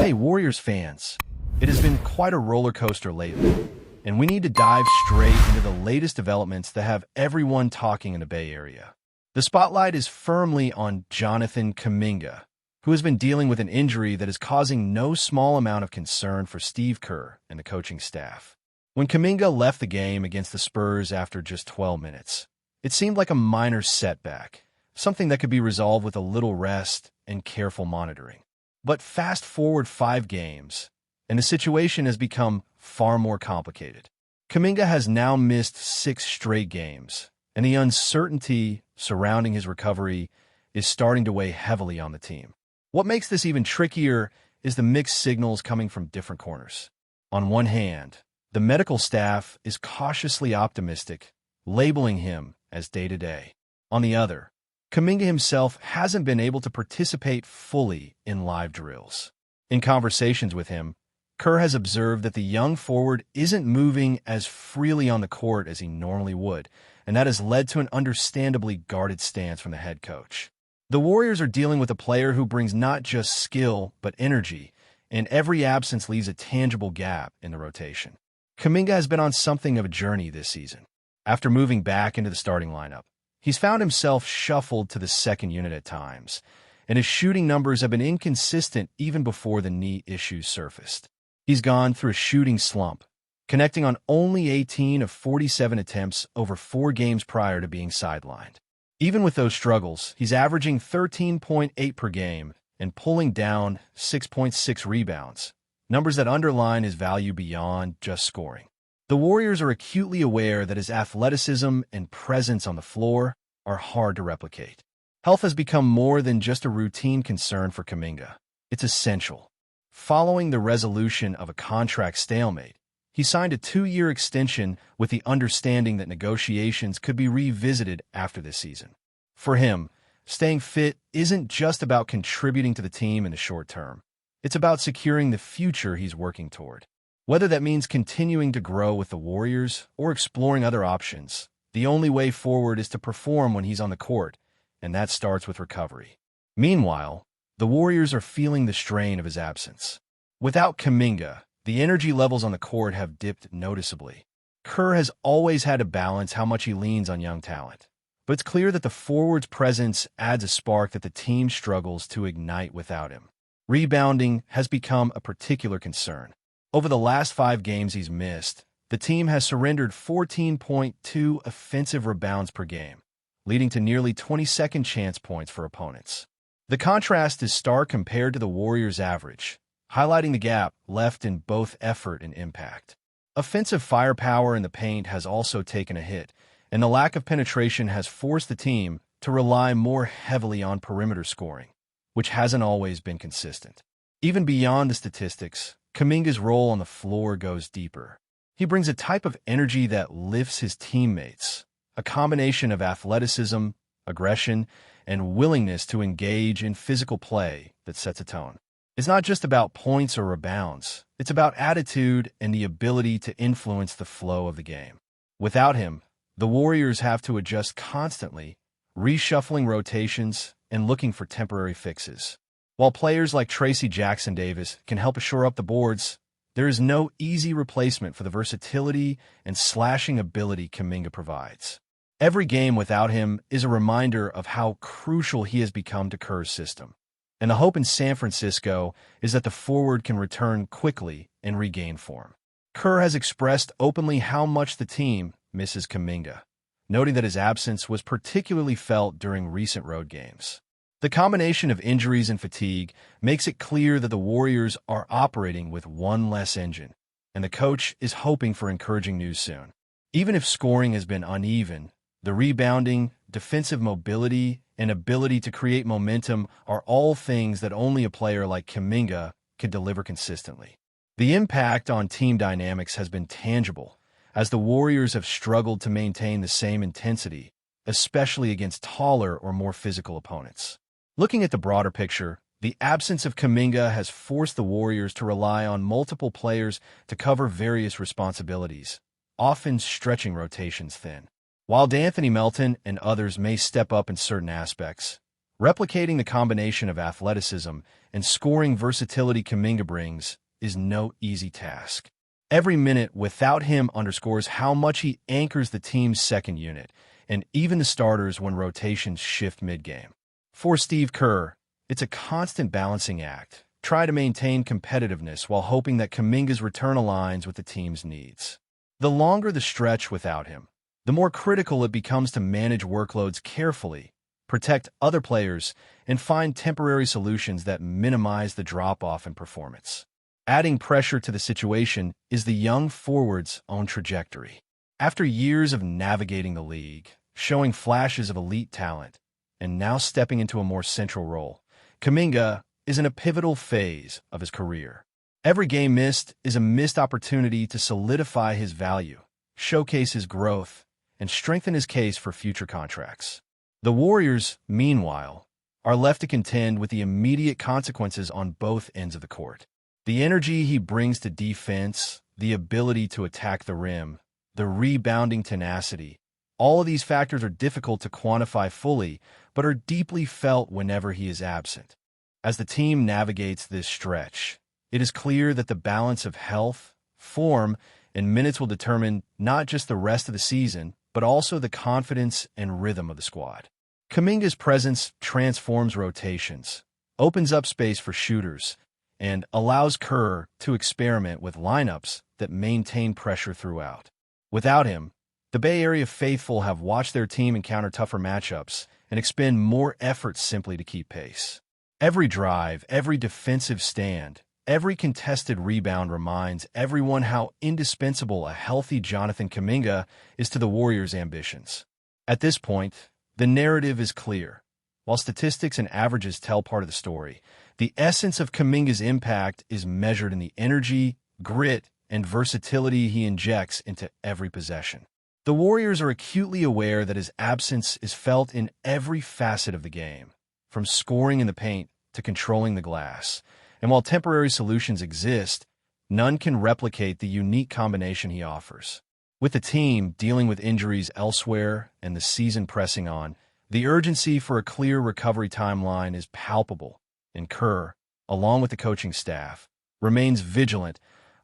Hey, Warriors fans, it has been quite a roller coaster lately, and we need to dive straight into the latest developments that have everyone talking in the Bay Area. The spotlight is firmly on Jonathan Kuminga, who has been dealing with an injury that is causing no small amount of concern for Steve Kerr and the coaching staff. When Kuminga left the game against the Spurs after just 12 minutes, it seemed like a minor setback, something that could be resolved with a little rest and careful monitoring. But fast forward 5 games, and the situation has become far more complicated. Kuminga has now missed 6 straight games, and the uncertainty surrounding his recovery is starting to weigh heavily on the team. What makes this even trickier is the mixed signals coming from different corners. On one hand, the medical staff is cautiously optimistic, labeling him as day-to-day. On the other, Kuminga himself hasn't been able to participate fully in live drills. In conversations with him, Kerr has observed that the young forward isn't moving as freely on the court as he normally would, and that has led to an understandably guarded stance from the head coach. The Warriors are dealing with a player who brings not just skill, but energy, and every absence leaves a tangible gap in the rotation. Kuminga has been on something of a journey this season. After moving back into the starting lineup, he's found himself shuffled to the second unit at times, and his shooting numbers have been inconsistent even before the knee issues surfaced. He's gone through a shooting slump, connecting on only 18 of 47 attempts over 4 games prior to being sidelined. Even with those struggles, he's averaging 13.8 per game and pulling down 6.6 rebounds, numbers that underline his value beyond just scoring. The Warriors are acutely aware that his athleticism and presence on the floor are hard to replicate. Health has become more than just a routine concern for Kuminga. It's essential. Following the resolution of a contract stalemate, he signed a 2-year extension with the understanding that negotiations could be revisited after this season. For him, staying fit isn't just about contributing to the team in the short term. It's about securing the future he's working toward. Whether that means continuing to grow with the Warriors or exploring other options, the only way forward is to perform when he's on the court, and that starts with recovery. Meanwhile, the Warriors are feeling the strain of his absence. Without Kuminga, the energy levels on the court have dipped noticeably. Kerr has always had to balance how much he leans on young talent, but it's clear that the forward's presence adds a spark that the team struggles to ignite without him. Rebounding has become a particular concern. Over the last 5 games he's missed, the team has surrendered 14.2 offensive rebounds per game, leading to nearly 20 second chance points for opponents. The contrast is stark compared to the Warriors' average, highlighting the gap left in both effort and impact. Offensive firepower in the paint has also taken a hit, and the lack of penetration has forced the team to rely more heavily on perimeter scoring, which hasn't always been consistent. Even beyond the statistics, Kuminga's role on the floor goes deeper. He brings a type of energy that lifts his teammates, a combination of athleticism, aggression, and willingness to engage in physical play that sets a tone. It's not just about points or rebounds. It's about attitude and the ability to influence the flow of the game. Without him, the Warriors have to adjust constantly, reshuffling rotations and looking for temporary fixes. While players like Tracy Jackson-Davis can help shore up the boards, there is no easy replacement for the versatility and slashing ability Kuminga provides. Every game without him is a reminder of how crucial he has become to Kerr's system. And the hope in San Francisco is that the forward can return quickly and regain form. Kerr has expressed openly how much the team misses Kuminga, noting that his absence was particularly felt during recent road games. The combination of injuries and fatigue makes it clear that the Warriors are operating with one less engine, and the coach is hoping for encouraging news soon. Even if scoring has been uneven, the rebounding, defensive mobility, and ability to create momentum are all things that only a player like Kuminga can deliver consistently. The impact on team dynamics has been tangible, as the Warriors have struggled to maintain the same intensity, especially against taller or more physical opponents. Looking at the broader picture, the absence of Kuminga has forced the Warriors to rely on multiple players to cover various responsibilities, often stretching rotations thin. While D'Anthony Melton and others may step up in certain aspects, Replicating the combination of athleticism and scoring versatility Kuminga brings is no easy task. Every minute without him underscores how much he anchors the team's second unit, and even the starters when rotations shift mid-game. For Steve Kerr, it's a constant balancing act. Try to maintain competitiveness while hoping that Kuminga's return aligns with the team's needs. The longer the stretch without him, the more critical it becomes to manage workloads carefully, protect other players, and find temporary solutions that minimize the drop-off in performance. Adding pressure to the situation is the young forward's own trajectory. After years of navigating the league, showing flashes of elite talent, and now stepping into a more central role, Kuminga is in a pivotal phase of his career. Every game missed is a missed opportunity to solidify his value, showcase his growth, and strengthen his case for future contracts. The Warriors, meanwhile, are left to contend with the immediate consequences on both ends of the court. The energy he brings to defense, the ability to attack the rim, the rebounding tenacity, all of these factors are difficult to quantify fully, but are deeply felt whenever he is absent. As the team navigates this stretch, it is clear that the balance of health, form, and minutes will determine not just the rest of the season, but also the confidence and rhythm of the squad. Kuminga's presence transforms rotations, opens up space for shooters, and allows Kerr to experiment with lineups that maintain pressure throughout. Without him, the Bay Area faithful have watched their team encounter tougher matchups and expend more effort simply to keep pace. Every drive, every defensive stand, every contested rebound reminds everyone how indispensable a healthy Jonathan Kuminga is to the Warriors' ambitions. At this point, the narrative is clear. While statistics and averages tell part of the story, the essence of Kuminga's impact is measured in the energy, grit, and versatility he injects into every possession. The Warriors are acutely aware that his absence is felt in every facet of the game, from scoring in the paint to controlling the glass. And while temporary solutions exist, none can replicate the unique combination he offers. With the team dealing with injuries elsewhere and the season pressing on, the urgency for a clear recovery timeline is palpable, and Kerr, along with the coaching staff, remains vigilant,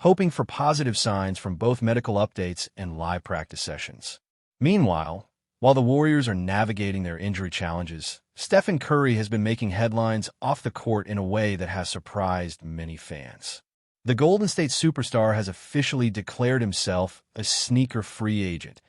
hoping for positive signs from both medical updates and live practice sessions. Meanwhile, while the Warriors are navigating their injury challenges, Stephen Curry has been making headlines off the court in a way that has surprised many fans. The Golden State superstar has officially declared himself a sneaker free agent,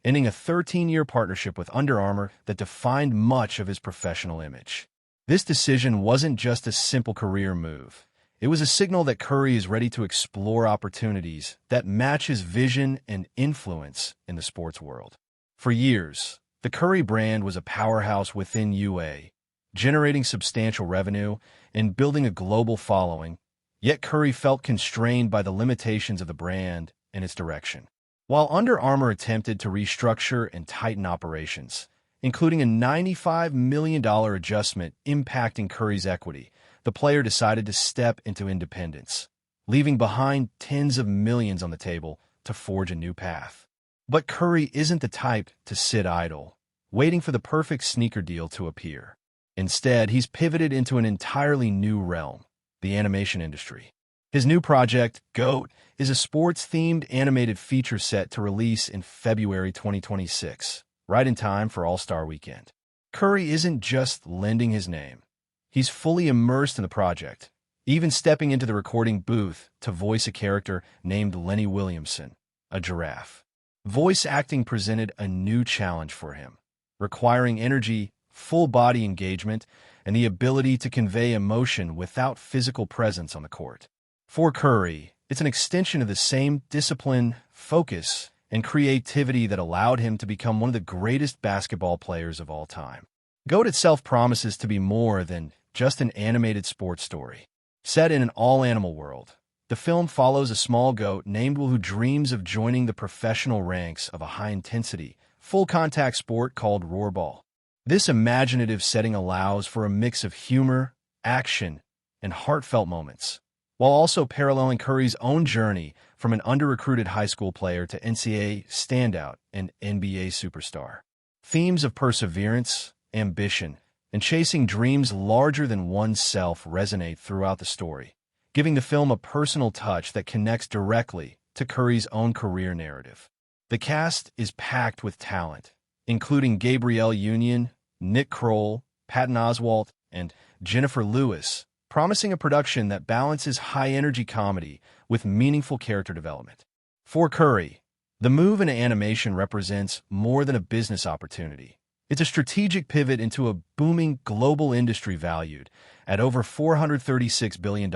ending a 13-year partnership with Under Armour that defined much of his professional image. This decision wasn't just a simple career move. It was a signal that Curry is ready to explore opportunities that match his vision and influence in the sports world. For years, the Curry brand was a powerhouse within UA, generating substantial revenue and building a global following, yet Curry felt constrained by the limitations of the brand and its direction. While Under Armour attempted to restructure and tighten operations, including a $95 million adjustment impacting Curry's equity, the player decided to step into independence, leaving behind tens of millions on the table to forge a new path. But Curry isn't the type to sit idle, waiting for the perfect sneaker deal to appear. Instead, he's pivoted into an entirely new realm, the animation industry. His new project, GOAT, is a sports-themed animated feature set to release in February 2026, right in time for All-Star Weekend. Curry isn't just lending his name. He's fully immersed in the project, even stepping into the recording booth to voice a character named Lenny Williamson, a giraffe. Voice acting presented a new challenge for him, requiring energy, full-body engagement, and the ability to convey emotion without physical presence on the court. For Curry, it's an extension of the same discipline, focus, and creativity that allowed him to become one of the greatest basketball players of all time. GOAT itself promises to be more than just an animated sports story. Set in an all-animal world, the film follows a small goat named Will who dreams of joining the professional ranks of a high-intensity, full-contact sport called Roarball. This imaginative setting allows for a mix of humor, action, and heartfelt moments, while also paralleling Curry's own journey from an under-recruited high school player to NCAA standout and NBA superstar. Themes of perseverance, ambition, and chasing dreams larger than oneself resonate throughout the story, giving the film a personal touch that connects directly to Curry's own career narrative. The cast is packed with talent, including Gabrielle Union, Nick Kroll, Patton Oswalt, and Jennifer Lewis, promising a production that balances high-energy comedy with meaningful character development. For Curry, the move into animation represents more than a business opportunity. It's a strategic pivot into a booming global industry valued at over $436 billion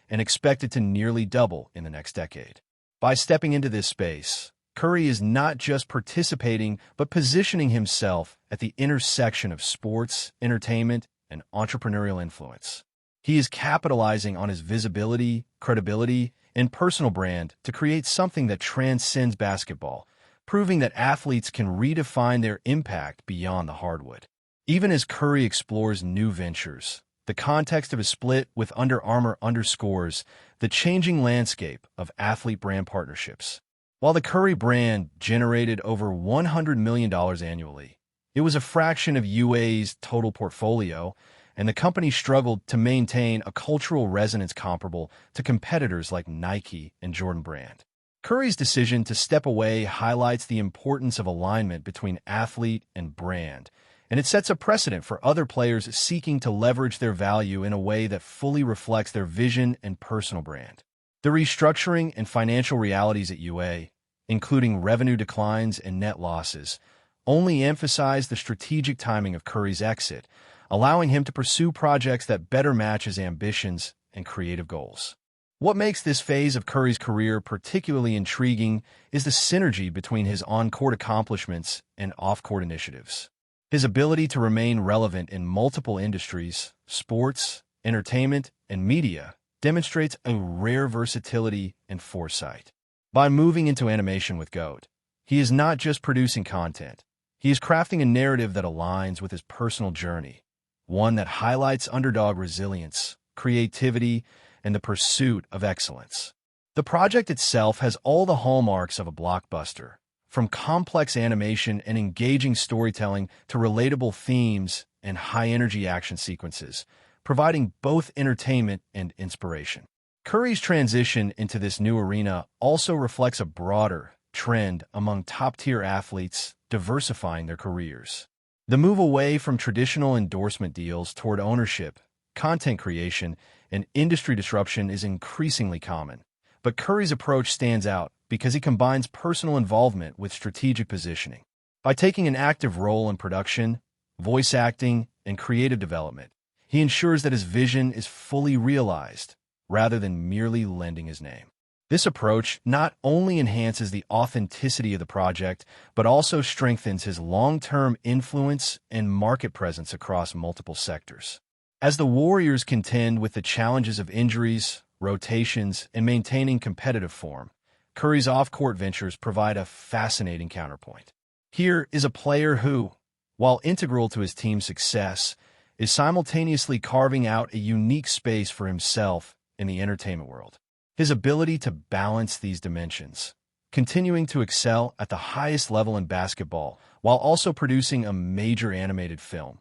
and expected to nearly double in the next decade. By stepping into this space, Curry is not just participating, but positioning himself at the intersection of sports, entertainment, and entrepreneurial influence. He is capitalizing on his visibility, credibility, and personal brand to create something that transcends basketball, proving that athletes can redefine their impact beyond the hardwood. Even as Curry explores new ventures, the context of his split with Under Armour underscores the changing landscape of athlete brand partnerships. While the Curry brand generated over $100 million annually, it was a fraction of UA's total portfolio, and the company struggled to maintain a cultural resonance comparable to competitors like Nike and Jordan Brand. Curry's decision to step away highlights the importance of alignment between athlete and brand, and it sets a precedent for other players seeking to leverage their value in a way that fully reflects their vision and personal brand. The restructuring and financial realities at UA, including revenue declines and net losses, only emphasize the strategic timing of Curry's exit, allowing him to pursue projects that better match his ambitions and creative goals. What makes this phase of Curry's career particularly intriguing is the synergy between his on-court accomplishments and off-court initiatives. His ability to remain relevant in multiple industries, sports, entertainment, and media, demonstrates a rare versatility and foresight. By moving into animation with GOAT, he is not just producing content. He is crafting a narrative that aligns with his personal journey, one that highlights underdog resilience, creativity, and the pursuit of excellence. The project itself has all the hallmarks of a blockbuster, from complex animation and engaging storytelling to relatable themes and high-energy action sequences, providing both entertainment and inspiration. Curry's transition into this new arena also reflects a broader trend among top-tier athletes diversifying their careers. The move away from traditional endorsement deals toward ownership, content creation, and industry disruption is increasingly common. But Curry's approach stands out because he combines personal involvement with strategic positioning. By taking an active role in production, voice acting, and creative development, he ensures that his vision is fully realized, rather than merely lending his name. This approach not only enhances the authenticity of the project, but also strengthens his long-term influence and market presence across multiple sectors. As the Warriors contend with the challenges of injuries, rotations, and maintaining competitive form, Curry's off-court ventures provide a fascinating counterpoint. Here is a player who, while integral to his team's success, is simultaneously carving out a unique space for himself in the entertainment world. His ability to balance these dimensions, continuing to excel at the highest level in basketball while also producing a major animated film,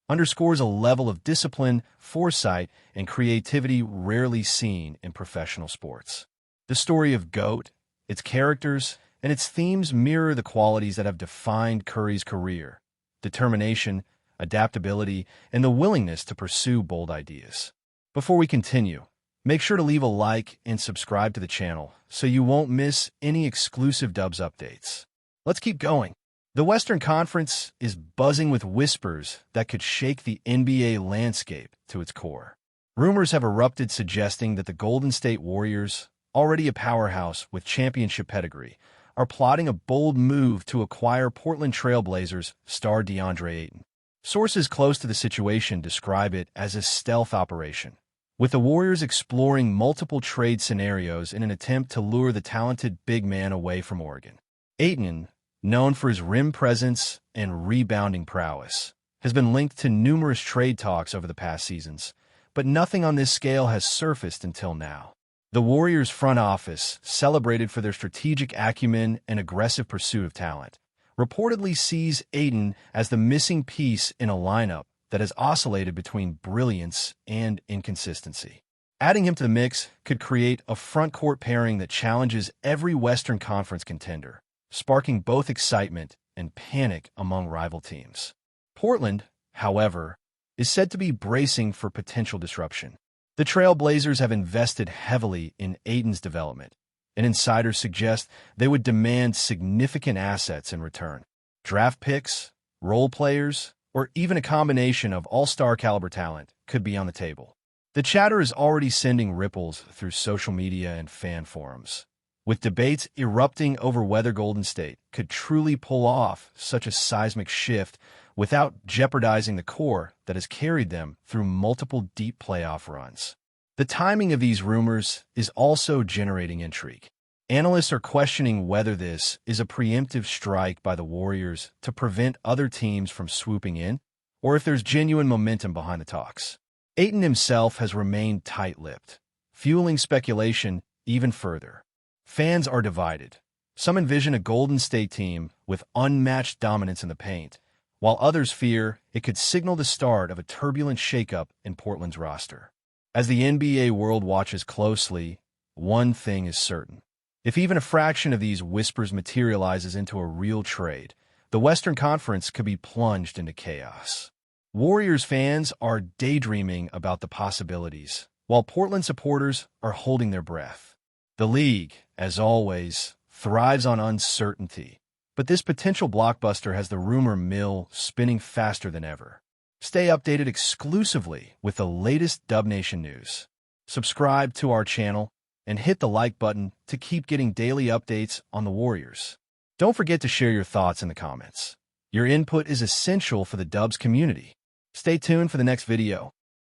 underscores a level of discipline, foresight, and creativity rarely seen in professional sports. The story of GOAT, its characters, and its themes mirror the qualities that have defined Curry's career: determination, adaptability, and the willingness to pursue bold ideas. Before we continue, make sure to leave a like and subscribe to the channel so you won't miss any exclusive Dubs updates. Let's keep going. The Western Conference is buzzing with whispers that could shake the NBA landscape to its core. Rumors have erupted suggesting that the Golden State Warriors, already a powerhouse with championship pedigree, are plotting a bold move to acquire Portland Trail Blazers star DeAndre Ayton. Sources close to the situation describe it as a stealth operation, with the Warriors exploring multiple trade scenarios in an attempt to lure the talented big man away from Oregon. Ayton, known for his rim presence and rebounding prowess, has been linked to numerous trade talks over the past seasons, but nothing on this scale has surfaced until now. The Warriors' front office, celebrated for their strategic acumen and aggressive pursuit of talent, reportedly sees Ayton as the missing piece in a lineup that has oscillated between brilliance and inconsistency. Adding him to the mix could create a front-court pairing that challenges every Western Conference contender, sparking both excitement and panic among rival teams. Portland, however, is said to be bracing for potential disruption. The Trail Blazers have invested heavily in AYTON's development, and insiders suggest they would demand significant assets in return. Draft picks, role players, or even a combination of all-star caliber talent could be on the table. The chatter is already sending ripples through social media and fan forums, with debates erupting over whether Golden State could truly pull off such a seismic shift without jeopardizing the core that has carried them through multiple deep playoff runs. The timing of these rumors is also generating intrigue. Analysts are questioning whether this is a preemptive strike by the Warriors to prevent other teams from swooping in, or if there's genuine momentum behind the talks. AYTON himself has remained tight-lipped, fueling speculation even further. Fans are divided. Some envision a Golden State team with unmatched dominance in the paint, while others fear it could signal the start of a turbulent shakeup in Portland's roster. As the NBA world watches closely, one thing is certain. If even a fraction of these whispers materializes into a real trade, the Western Conference could be plunged into chaos. Warriors fans are daydreaming about the possibilities, while Portland supporters are holding their breath. The league, as always, thrives on uncertainty, but this potential blockbuster has the rumor mill spinning faster than ever. Stay updated exclusively with the latest Dub Nation news. Subscribe to our channel and hit the like button to keep getting daily updates on the Warriors. Don't forget to share your thoughts in the comments. Your input is essential for the Dubs community. Stay tuned for the next video.